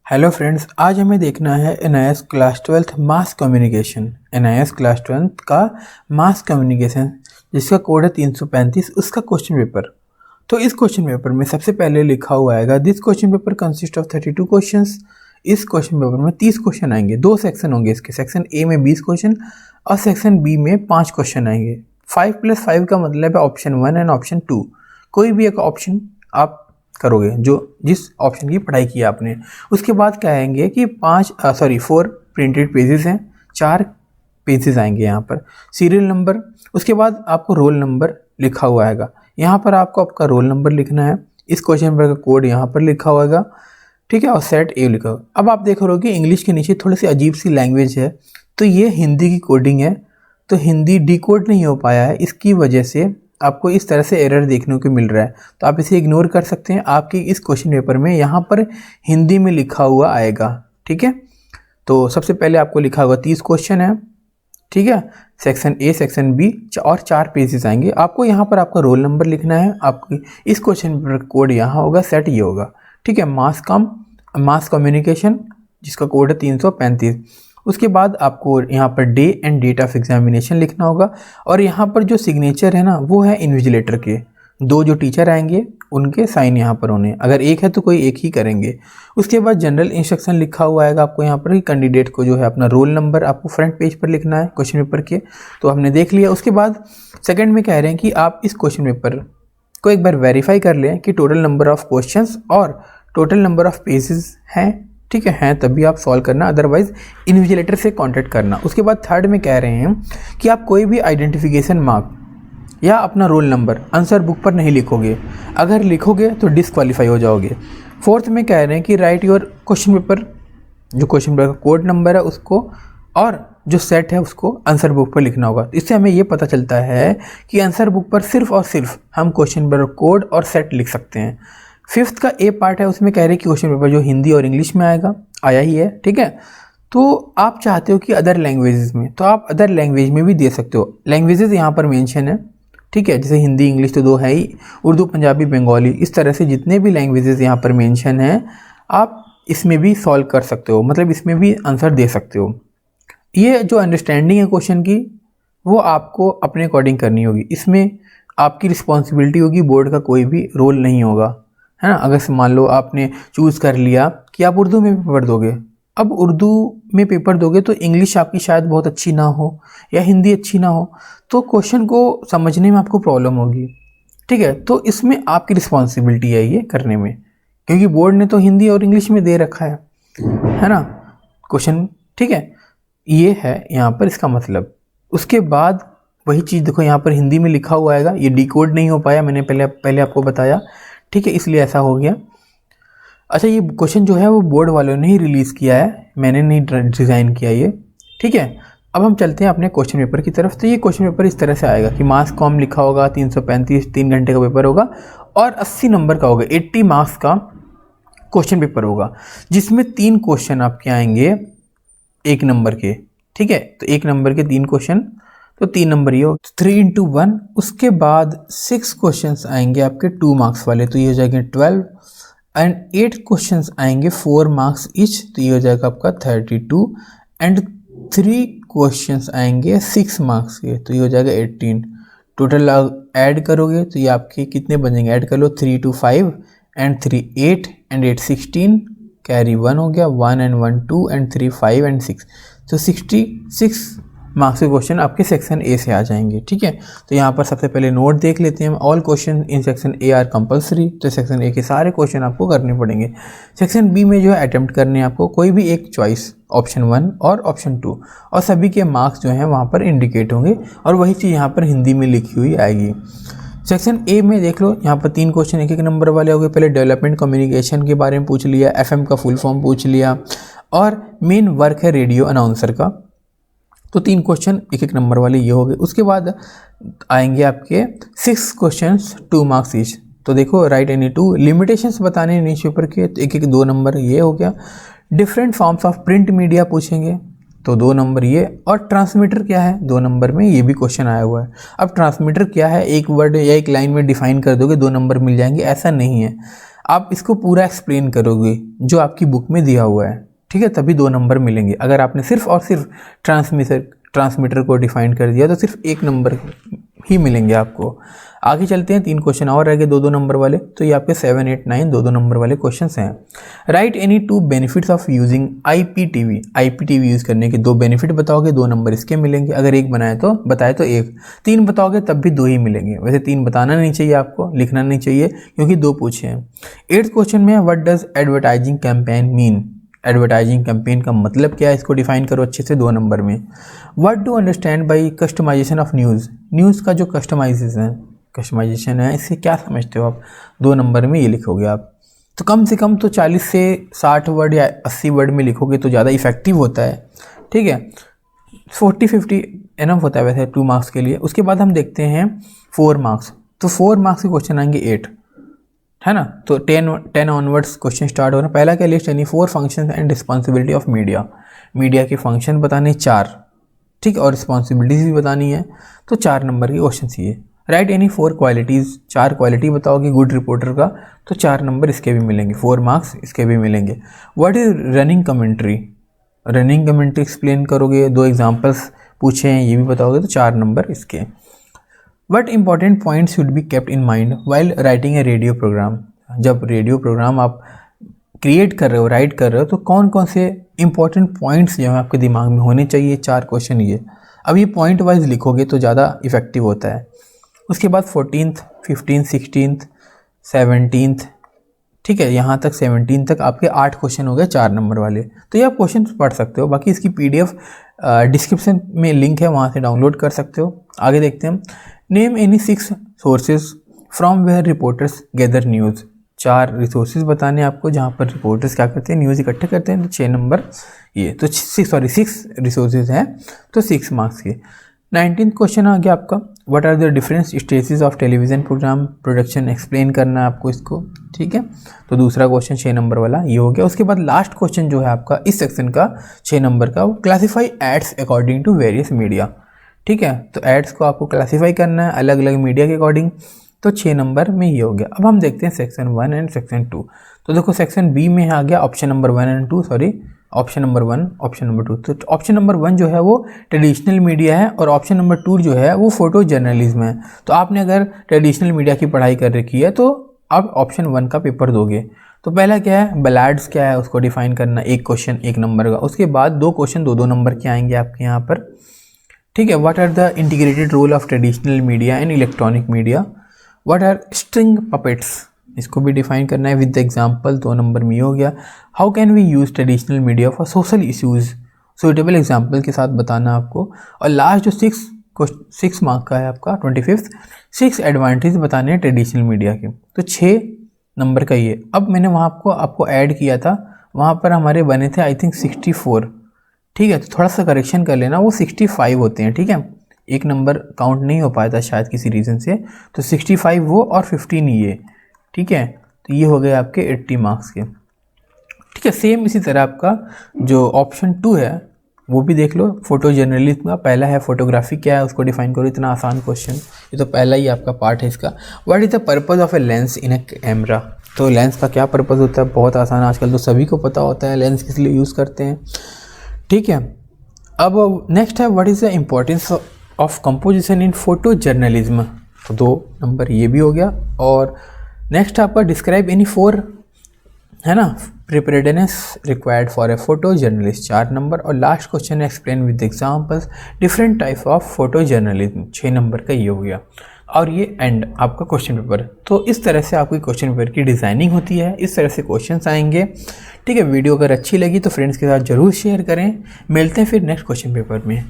Hello friends, आज हमें देखना है NIS class 12th mass communication. NIS class 12th का मास कम्युनिकेशन जिसका कोड है 335, उसका क्वेश्चन पेपर। तो इस क्वेश्चन पेपर में सबसे पहले लिखा हुआ आएगा this question paper consist of 32 questions. इस क्वेश्चन पेपर में 30 क्वेश्चन आएंगे। दो सेक्शन होंगे इसके, सेक्शन ए में 20 क्वेश्चन और सेक्शन बी में 5 क्वेश्चन आएंगे। 5+5 का मतलब है ऑप्शन 1 एंड ऑप्शन 2। कोई भी एक ऑप्शन आप करोगे जो जिस ऑप्शन की पढ़ाई की आपने। उसके बाद क्या आएंगे कि 4 प्रिंटेड पेजेस हैं, 4 पेजेस आएंगे यहाँ पर, सीरियल नंबर। उसके बाद आपको रोल नंबर लिखा हुआ आएगा। यहाँ पर आपको आपका रोल नंबर लिखना है। इस क्वेश्चन पेपर का कोड यहाँ पर लिखा होगा, ठीक है, और सेट ए लिखा होगा। अब आप देख रहे हो कि इंग्लिश के नीचे थोड़ी सी अजीब सी लैंग्वेज है, तो ये हिंदी की कोडिंग है, तो हिंदी डिकोड नहीं हो पाया है, इसकी वजह से आपको इस तरह से एरर देखने को मिल रहा है। तो आप इसे इग्नोर कर सकते हैं। आपके इस क्वेश्चन पेपर में यहाँ पर हिंदी में लिखा हुआ आएगा, ठीक है। तो सबसे पहले आपको लिखा हुआ 30 क्वेश्चन है, ठीक है, सेक्शन ए सेक्शन बी और 4 पेजेस आएंगे। आपको यहाँ पर आपका रोल नंबर लिखना है। आपकी इस क्वेश्चन पेपर कोड यहाँ होगा, सेट ये होगा, ठीक है, मास कम्युनिकेशन जिसका कोड है 335। उसके बाद आपको यहाँ पर day and date of examination लिखना होगा। और यहाँ पर जो सिग्नेचर है ना, वो है इन्विजिलेटर के। 2 जो टीचर आएंगे उनके साइन यहाँ पर होने, अगर एक है तो कोई एक ही करेंगे। उसके बाद जनरल इंस्ट्रक्शन लिखा हुआ आएगा आपको यहाँ पर, कैंडिडेट को जो है अपना रोल नंबर आपको फ्रंट पेज पर लिखना है क्वेश्चन पेपर के। तो हमने देख लिया। उसके बाद सेकेंड में कह रहे हैं कि आप इस क्वेश्चन पेपर को एक बार वेरीफाई कर लें कि टोटल नंबर ऑफ क्वेश्चन और टोटल नंबर ऑफ पेजेस हैं, ठीक है, तभी आप सॉल्व करना, अदरवाइज इन्विजिलेटर से कांटेक्ट करना। उसके बाद थर्ड में कह रहे हैं कि आप कोई भी आइडेंटिफिकेशन मार्क या अपना रोल नंबर आंसर बुक पर नहीं लिखोगे। अगर लिखोगे तो डिसक्वालीफाई हो जाओगे। फोर्थ में कह रहे हैं कि राइट योर क्वेश्चन पेपर, जो क्वेश्चन पेपर का कोड नंबर है उसको और जो सेट है उसको आंसर बुक पर लिखना होगा। इससे हमें ये पता चलता है कि आंसर बुक पर सिर्फ और सिर्फ हम क्वेश्चन पेपर कोड और सेट लिख सकते हैं। फिफ्थ का ए पार्ट है, उसमें कह रहे हैं कि क्वेश्चन पेपर जो हिंदी और इंग्लिश में आया ही है, ठीक है। तो आप चाहते हो कि अदर लैंग्वेजेस में, तो आप अदर लैंग्वेज में भी दे सकते हो। लैंग्वेजेस यहाँ पर मेंशन है, ठीक है, जैसे हिंदी इंग्लिश तो 2 है ही, उर्दू पंजाबी बंगाली, इस तरह से जितने भी लैंग्वेजेस यहाँ पर मेंशन है आप इसमें भी सॉल्व कर सकते हो, मतलब इसमें भी आंसर दे सकते हो। ये जो अंडरस्टैंडिंग है क्वेश्चन की वो आपको अपने अकॉर्डिंग करनी होगी। इसमें आपकी रिस्पॉन्सिबिलिटी होगी, बोर्ड का कोई भी रोल नहीं होगा, है ना। अगर मान लो आपने चूज़ कर लिया कि आप उर्दू में पेपर दोगे, अब उर्दू में पेपर दोगे तो इंग्लिश आपकी शायद बहुत अच्छी ना हो या हिंदी अच्छी ना हो, तो क्वेश्चन को समझने में आपको प्रॉब्लम होगी, ठीक है। तो इसमें आपकी रिस्पॉन्सिबिलिटी है ये करने में, क्योंकि बोर्ड ने तो हिंदी और इंग्लिश में दे रखा है ना क्वेश्चन, ठीक है। ये है यहाँ पर इसका मतलब। उसके बाद वही चीज़ देखो यहाँ पर हिंदी में लिखा हुआ आएगा, ये डिकोड नहीं हो पाया, मैंने पहले आपको बताया, ठीक है, इसलिए ऐसा हो गया। अच्छा, ये क्वेश्चन जो है वो बोर्ड वालों ने ही रिलीज़ किया है, मैंने नहीं डिज़ाइन किया ये, ठीक है। अब हम चलते हैं अपने क्वेश्चन पेपर की तरफ। तो ये क्वेश्चन पेपर इस तरह से आएगा कि मास कॉम लिखा होगा, 335, 3 घंटे का पेपर होगा और 80 नंबर का होगा, 80 मार्क्स का क्वेश्चन पेपर होगा, जिसमें 3 क्वेश्चन आपके आएंगे 1 नंबर के, ठीक है। तो 1 नंबर के 3 क्वेश्चन, तो 3 नंबर ये हो 3 into 1। उसके बाद 6 क्वेश्चंस आएंगे आपके 2 मार्क्स वाले, तो ये हो जाएंगे 12 एंड 8 क्वेश्चंस आएंगे 4 मार्क्स ईच, तो ये हो जाएगा आपका 32 एंड 3 क्वेश्चंस आएंगे 6 मार्क्स के, तो ये हो जाएगा 18। टोटल ऐड करोगे तो ये आपके कितने बनेंगे, ऐड कर लो, 3 to 5 एंड 3 8 एंड 8 16, कैरी 1 हो गया, 1 and 1 2 एंड 3 5 and 6, तो 66 मार्क्स के क्वेश्चन आपके सेक्शन ए से आ जाएंगे, ठीक है। तो यहाँ पर सबसे पहले नोट देख लेते हैं हम। All question in section A R compulsory, तो सेक्शन ए के सारे क्वेश्चन आपको करने पड़ेंगे। सेक्शन बी में जो है अटेम्प्ट करने हैं आपको कोई भी एक चॉइस, ऑप्शन 1 और ऑप्शन 2, और सभी के मार्क्स जो हैं वहाँ पर इंडिकेट होंगे और वही चीज़ यहाँ पर हिंदी में लिखी हुई आएगी। सेक्शन ए में देख लो, यहाँ पर 3 क्वेश्चन 1 नंबर वाले हो गए। पहले डेवलपमेंट कम्युनिकेशन के बारे में पूछ लिया, FM का फुल फॉर्म पूछ लिया और मेन वर्क है रेडियो अनाउंसर का, तो 3 क्वेश्चन 1 नंबर वाले ये हो गए। उसके बाद आएंगे आपके 6 क्वेश्चंस 2 मार्क्स ईच, तो देखो राइट एनी 2, लिमिटेशंस बताने न्यूज़ पेपर के, तो 1 2 नंबर ये हो गया। Different forms of print media पूछेंगे, तो 2 नंबर ये, और ट्रांसमीटर क्या है 2 नंबर में, ये भी क्वेश्चन आया हुआ है। अब ट्रांसमीटर क्या है, एक वर्ड या एक लाइन में डिफाइन कर दोगे 2 नंबर मिल जाएंगे, ऐसा नहीं है। आप इसको पूरा एक्सप्लेन करोगे जो आपकी बुक में दिया हुआ है, ठीक है, तभी 2 नंबर मिलेंगे। अगर आपने सिर्फ और सिर्फ ट्रांसमीटर को डिफाइन कर दिया तो सिर्फ 1 नंबर ही मिलेंगे आपको। आगे चलते हैं, 3 क्वेश्चन और रह गए 2-2 नंबर वाले। तो ये आपके 7, 8, 9 2-2 नंबर वाले क्वेश्चंस हैं। Right any 2 benefits of using IPTV। IPTV use करने के 2 बेनिफिट बताओगे, 2 नंबर इसके मिलेंगे। अगर 1 बताए तो 1, 3 बताओगे तब भी 2 ही मिलेंगे। वैसे 3 बताना नहीं चाहिए, आपको लिखना नहीं चाहिए क्योंकि 2 पूछे हैं। 8th क्वेश्चन में what does advertising campaign mean. Advertising campaign का मतलब क्या है, इसको डिफाइन करो अच्छे से 2 नंबर में। What do understand by customization of news. News का जो कस्टमाइजेशन है इससे क्या समझते हो आप, 2 नंबर में ये लिखोगे आप। तो कम से कम तो 40 से 60 वर्ड या 80 वर्ड में लिखोगे तो ज़्यादा इफेक्टिव होता है, ठीक है। 40-50 एनफ होता है वैसे 2 मार्क्स के लिए। उसके बाद हम देखते हैं 4 मार्क्स। तो 4 मार्क्स के क्वेश्चन आएंगे 8, है ना। तो 10 ऑनवर्ड्स क्वेश्चन स्टार्ट हो रहा है। पहला क्या, list any 4 functions and responsibility of media. Media के फंक्शन बताने 4, ठीक, और रिस्पॉन्सिबिलिटीज भी बतानी है। तो 4 नंबर के क्वेश्चन ये। राइट एनी 4 क्वालिटीज़, 4 क्वालिटी बताओगे गुड रिपोर्टर का, तो 4 नंबर इसके भी मिलेंगे, 4 मार्क्स इसके भी मिलेंगे। What is running commentary. Running commentary explain करोगे, 2 एग्जाम्पल्स पूछे हैं ये भी बताओगे तो 4 नंबर इसके। What important points should be kept in mind while writing a radio program. जब रेडियो प्रोग्राम आप क्रिएट कर रहे हो, राइट कर रहे हो, तो कौन कौन से इंपॉर्टेंट पॉइंट्स जो है आपके दिमाग में होने चाहिए। 4 क्वेश्चन ये। अब ये पॉइंट वाइज लिखोगे तो ज़्यादा इफेक्टिव होता है। उसके बाद 14th, 15th, 16th, 17th, ठीक है, यहाँ तक 17 तक आपके 8 क्वेश्चन हो गए 4 नंबर वाले। तो ये आप क्वेश्चन पढ़ सकते हो, बाकी इसकी PDF डिस्क्रिप्शन में लिंक है, वहाँ से डाउनलोड कर सकते हो। आगे देखते हैं, name any 6 sources from where reporters gather news. 4 resources बताने आपको जहाँ पर रिपोर्टर्स क्या करते हैं, न्यूज़ इकट्ठे करते हैं। तो 6 नंबर ये, तो 6 रिसोर्सेज हैं, तो 6 मार्क्स के। 19th क्वेश्चन आ गया आपका, what are the different stages of television program production, explain करना है आपको इसको, ठीक है। तो दूसरा क्वेश्चन 6 नंबर वाला ये हो गया। उसके बाद लास्ट क्वेश्चन जो है आपका इस सेक्शन का 6 नंबर का, वो classify ads according to various media, ठीक है। तो एड्स को आपको क्लासीफाई करना है अलग अलग मीडिया के अकॉर्डिंग, तो 6 नंबर में ये हो गया। अब हम देखते हैं सेक्शन 1 एंड सेक्शन 2। तो देखो सेक्शन B में आ गया option number 1 and 2, option number 1, option number 2। तो ऑप्शन नंबर 1 जो है वो ट्रेडिशनल मीडिया है और ऑप्शन नंबर 2 जो है वो फोटो जर्नलिज्म है। तो आपने अगर ट्रेडिशनल मीडिया की पढ़ाई कर रखी है तो आप ऑप्शन 1 का पेपर दोगे। तो पहला क्या है, बैलाड्स क्या है उसको डिफाइन करना, 1 क्वेश्चन 1 नंबर का। उसके बाद 2 क्वेश्चन 2-2 नंबर के आएंगे आपके यहाँ पर, ठीक है। What are the integrated role of traditional media and electronic media. What are string puppets, इसको भी डिफाइन करना है विद एग्जाम्पल, 2 नंबर में हो गया। How can we use traditional media for social issues, suitable example के साथ बताना आपको। और लास्ट जो 6 मार्क का है आपका 25th, 6 एडवांटेज बताने हैं ट्रेडिशनल मीडिया के। तो 6 नंबर का ये। अब मैंने वहाँ आपको ऐड किया था, वहाँ पर हमारे बने थे आई थिंक 64, ठीक है। तो थोड़ा सा करेक्शन कर लेना, वो 65 होते हैं, ठीक है। 1 नंबर काउंट नहीं हो पाया था शायद किसी रीज़न से, तो 65 वो और 15 ये, ठीक है। तो ये हो गए आपके 80 मार्क्स के, ठीक है। सेम इसी तरह आपका जो ऑप्शन 2 है वो भी देख लो, फोटो जर्नलिज्म का। पहला है फोटोग्राफी क्या है उसको डिफाइन करो, इतना आसान क्वेश्चन, ये तो पहला ही आपका पार्ट है इसका। What is the purpose of a lens in A camera. तो लेंस का क्या पर्पस होता है, बहुत आसान, आजकल तो सभी को पता होता है लेंस किस लिए यूज़ करते हैं, ठीक है। अब नेक्स्ट है what is the importance of composition in photo journalism. तो 2 नंबर ये भी हो गया। और नेक्स्ट आपका डिस्क्राइब एनी 4, है ना, preparedness required for a photo journalist, 4 number. और last question explain with examples different type of photo journalism, 6 number का ये हो गया। और ये एंड आपका क्वेश्चन पेपर। तो इस तरह से आपकी क्वेश्चन पेपर की डिज़ाइनिंग होती है, इस तरह से क्वेश्चंस आएंगे, ठीक है। वीडियो अगर अच्छी लगी तो फ्रेंड्स के साथ ज़रूर शेयर करें। मिलते हैं फिर नेक्स्ट क्वेश्चन पेपर में।